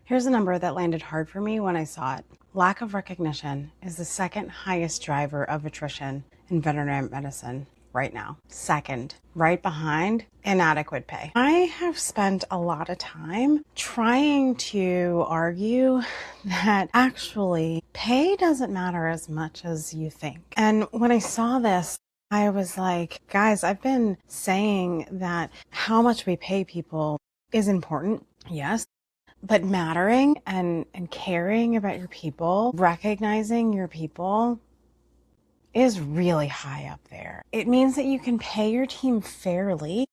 Here's a number that landed hard for me when I saw it. Lack of recognition is the second highest driver of attrition in veterinary medicine right now. Second, right behind inadequate pay. I have spent a lot of time trying to argue that actually pay doesn't matter as much as you think. And when I saw this, I was like, guys, I've been saying that how much we pay people is important, yes, but mattering and caring about your people, recognizing your people is really high up there. It means that you can pay your team fairly.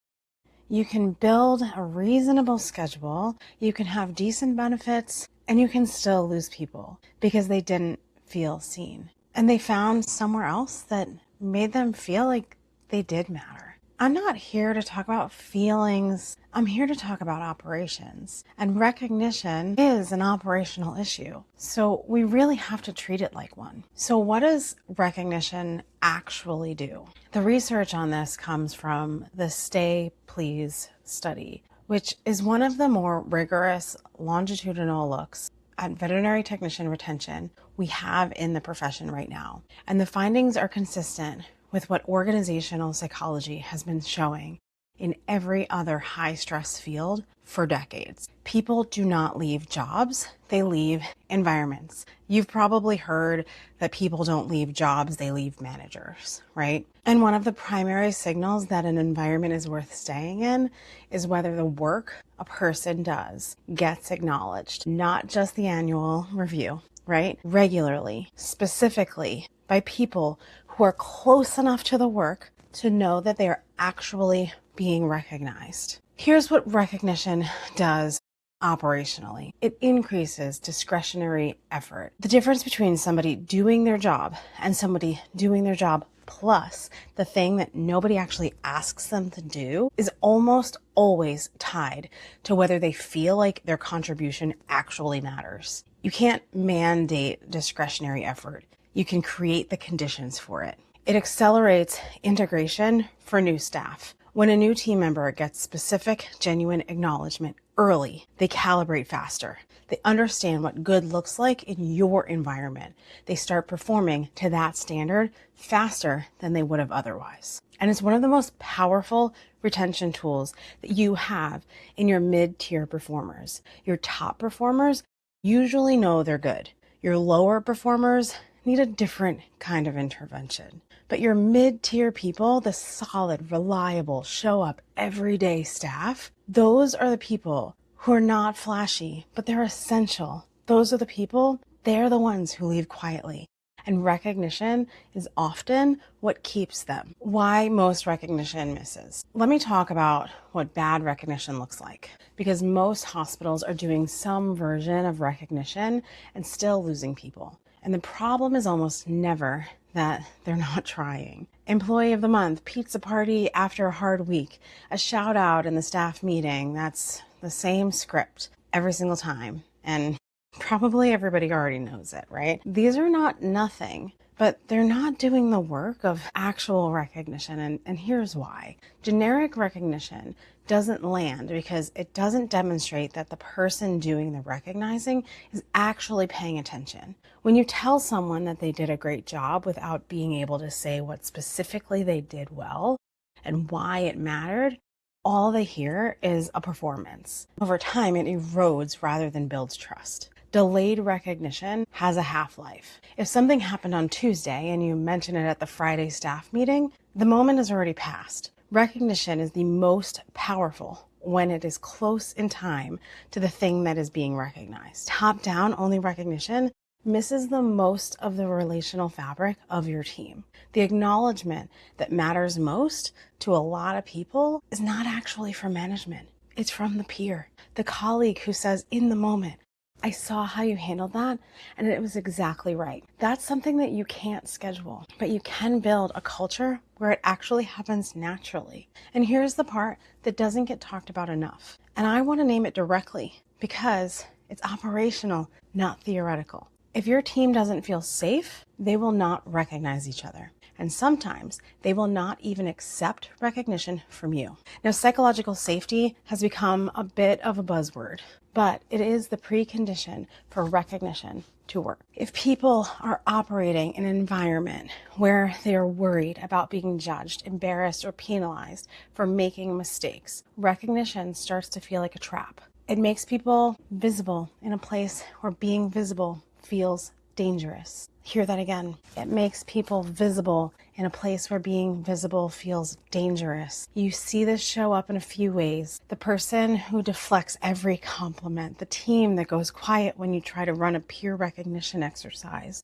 You can build a reasonable schedule. You can have decent benefits, and you can still lose people because they didn't feel seen. And they found somewhere else that made them feel like they did matter. I'm not here to talk about feelings. I'm here to talk about operations. And recognition is an operational issue. So we really have to treat it like one. So what does recognition actually do? The research on this comes from the Stay Please study, which is one of the more rigorous longitudinal looks at veterinary technician retention we have in the profession right now. And the findings are consistent with what organizational psychology has been showing in every other high-stress field for decades. People do not leave jobs, they leave environments. You've probably heard that people don't leave jobs, they leave managers, right? And one of the primary signals that an environment is worth staying in is whether the work a person does gets acknowledged, not just the annual review, right? Regularly, specifically by people who are close enough to the work to know that they are actually being recognized. Here's what recognition does operationally. It increases discretionary effort. The difference between somebody doing their job and somebody doing their job plus the thing that nobody actually asks them to do is almost always tied to whether they feel like their contribution actually matters. You can't mandate discretionary effort. You can create the conditions for it. It accelerates integration for new staff. When a new team member gets specific, genuine acknowledgement early, they calibrate faster. They understand what good looks like in your environment. They start performing to that standard faster than they would have otherwise. And it's one of the most powerful retention tools that you have in your mid-tier performers. Your top performers usually know they're good. Your lower performers need a different kind of intervention. But your mid-tier people, the solid, reliable, show up everyday staff, those are the people who are not flashy, but they're essential. Those are the people, they're the ones who leave quietly. And recognition is often what keeps them. Why most recognition misses. Let me talk about what bad recognition looks like, because most hospitals are doing some version of recognition and still losing people. And the problem is almost never that they're not trying. Employee of the month, pizza party after a hard week, a shout out in the staff meeting. That's the same script every single time. And probably everybody already knows it, right? These are not nothing, but they're not doing the work of actual recognition. And here's why. Generic recognition doesn't land because it doesn't demonstrate that the person doing the recognizing is actually paying attention. When you tell someone that they did a great job without being able to say what specifically they did well and why it mattered, all they hear is a performance. Over time, it erodes rather than builds trust. Delayed recognition has a half-life. If something happened on Tuesday and you mention it at the Friday staff meeting, the moment has already passed. Recognition is the most powerful when it is close in time to the thing that is being recognized. Top-down only recognition misses the most of the relational fabric of your team. The acknowledgement that matters most to a lot of people is not actually from management. It's from the peer, the colleague who says in the moment, I saw how you handled that and it was exactly right. That's something that you can't schedule, but you can build a culture where it actually happens naturally. And here's the part that doesn't get talked about enough. And I want to name it directly because it's operational, not theoretical. If your team doesn't feel safe, they will not recognize each other. And sometimes they will not even accept recognition from you. Now, psychological safety has become a bit of a buzzword but it is the precondition for recognition to work. If people are operating in an environment where they are worried about being judged, embarrassed, or penalized for making mistakes, recognition starts to feel like a trap. It makes people visible in a place where being visible feels dangerous. Hear that again. It makes people visible in a place where being visible feels dangerous. You see this show up in a few ways. The person who deflects every compliment, the team that goes quiet when you try to run a peer recognition exercise,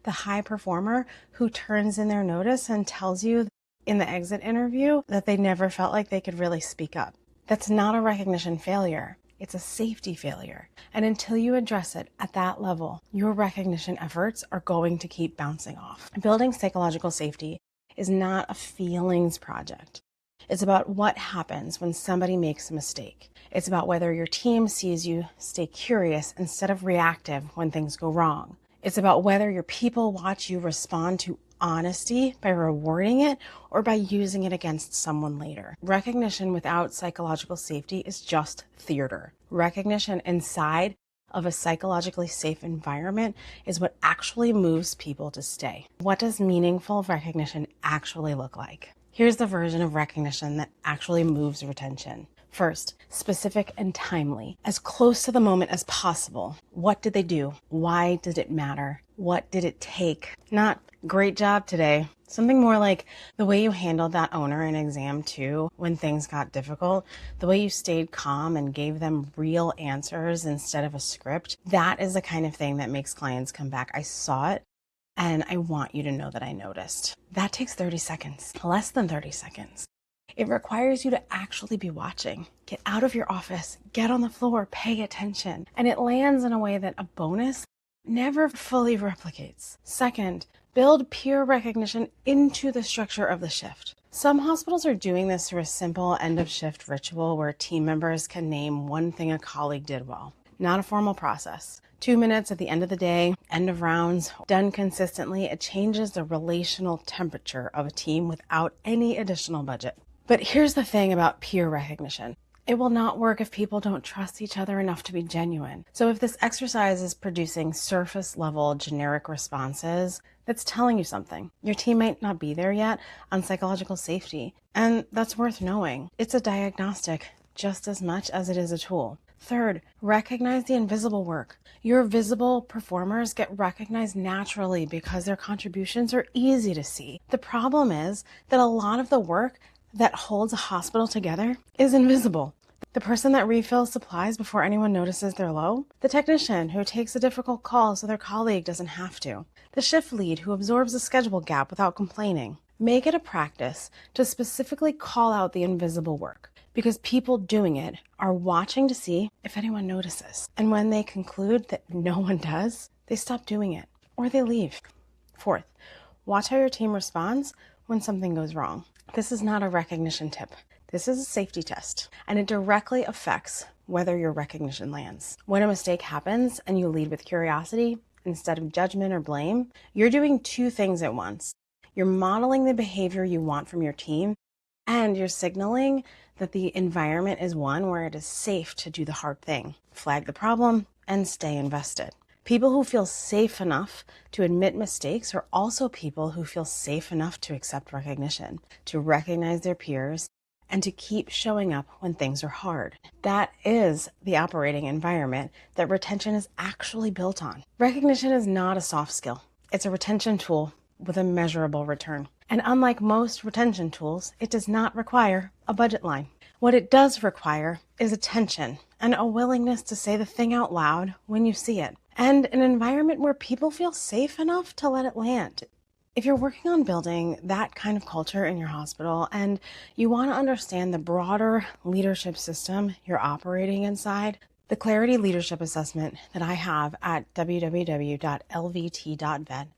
the high performer who turns in their notice and tells you in the exit interview that they never felt like they could really speak up. That's not a recognition failure. It's a safety failure. And until you address it at that level, your recognition efforts are going to keep bouncing off. Building psychological safety is not a feelings project. It's about what happens when somebody makes a mistake. It's about whether your team sees you stay curious instead of reactive when things go wrong. It's about whether your people watch you respond to honesty by rewarding it or by using it against someone later. Recognition without psychological safety is just theater. Recognition inside of a psychologically safe environment is what actually moves people to stay. What does meaningful recognition actually look like? Here's the version of recognition that actually moves retention. First, specific and timely, as close to the moment as possible. What did they do? Why did it matter? What did it take? Not great job today. Something more like the way you handled that owner in exam 2 when things got difficult, the way you stayed calm and gave them real answers instead of a script. That is the kind of thing that makes clients come back. I saw it and I want you to know that I noticed. That takes 30 seconds, less than 30 seconds. It requires you to actually be watching. Get out of your office, get on the floor, pay attention. And it lands in a way that a bonus never fully replicates. Second, build peer recognition into the structure of the shift. Some hospitals are doing this through a simple end of shift ritual where team members can name one thing a colleague did well. Not a formal process. 2 minutes at the end of the day, end of rounds, done consistently. It changes the relational temperature of a team without any additional budget. But here's the thing about peer recognition. It will not work if people don't trust each other enough to be genuine. So if this exercise is producing surface level generic responses, that's telling you something. Your team might not be there yet on psychological safety, and that's worth knowing. It's a diagnostic just as much as it is a tool. Third, recognize the invisible work. Your visible performers get recognized naturally because their contributions are easy to see. The problem is that a lot of the work that holds a hospital together is invisible. The person that refills supplies before anyone notices they're low. The technician who takes a difficult call so their colleague doesn't have to. The shift lead who absorbs a schedule gap without complaining. Make it a practice to specifically call out the invisible work because people doing it are watching to see if anyone notices. And when they conclude that no one does, they stop doing it or they leave. Fourth, watch how your team responds when something goes wrong. This is not a recognition tip. This is a safety test, and it directly affects whether your recognition lands. When a mistake happens and you lead with curiosity instead of judgment or blame, you're doing two things at once. You're modeling the behavior you want from your team, and you're signaling that the environment is one where it is safe to do the hard thing, flag the problem, and stay invested. People who feel safe enough to admit mistakes are also people who feel safe enough to accept recognition, to recognize their peers, and to keep showing up when things are hard. That is the operating environment that retention is actually built on. Recognition is not a soft skill. It's a retention tool with a measurable return. And unlike most retention tools, it does not require a budget line. What it does require is attention and a willingness to say the thing out loud when you see it, and an environment where people feel safe enough to let it land. If you're working on building that kind of culture in your hospital and you want to understand the broader leadership system you're operating inside, the Clarity Leadership Assessment that I have at www.lvt.vet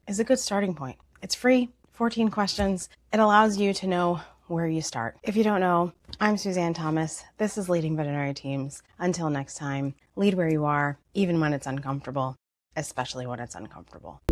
is a good starting point. It's free, 14 questions. It allows you to know where you start. If you don't know, I'm Suzanne Thomas. This is Leading Veterinary Teams. Until next time, lead where you are, even when it's uncomfortable, especially when it's uncomfortable.